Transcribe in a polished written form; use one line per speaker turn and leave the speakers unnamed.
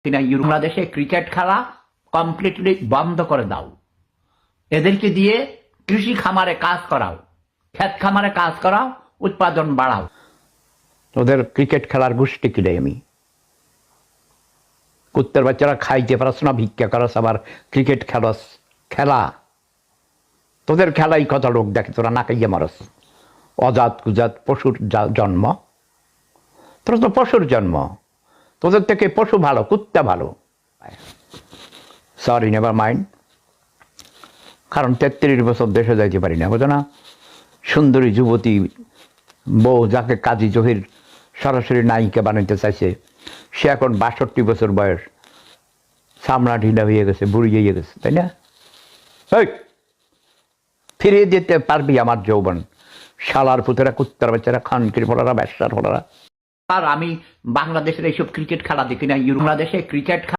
কিনা বাংলাদেশে ক্রিকেট খেলা কমপ্লিটলি বন্ধ করে দাও, এদেরকে দিয়ে কৃষি খামারে কাজ করাও, ক্ষেত খামারে কাজ করাও, উৎপাদন বাড়াও। ওদের ক্রিকেট খেলার গোষ্ঠী কিনে আমি কুত্তের বাচ্চারা খাইতে পারস না, ভিক্ষা করস, আবার ক্রিকেট খেলস। খেলা তোদের খেলাই কত লোক দেখে, তোরা না খাইয়ে মারস। অজাত কুজাত পশুর জন্ম, তোরা তো পশুর জন্ম, তোদের থেকে পশু ভালো, কুত্তা ভালো। Sorry, never mind. কারণ 33 বছর দেশে যাইতে পারি না, বুঝো না? সুন্দরী যুবতী বউ, যাকে কাজী জহির সরাসরি নায়িকা বানাইতে চাইছে, সে এখন 62 বছর বয়স, চামড়া ঢিলা হয়ে গেছে, বুড়ি হয়ে গেছে, তাই না? ফিরিয়ে দিতে পারবি আমার যৌবন? শালার পুতেরা, কুত্তার বাচ্চারা, খানকির ফোলারা, ব্যবসার ফোলারা। আর আমি বাংলাদেশের এইসব ক্রিকেট খেলা দেখি না। বাংলাদেশে ক্রিকেট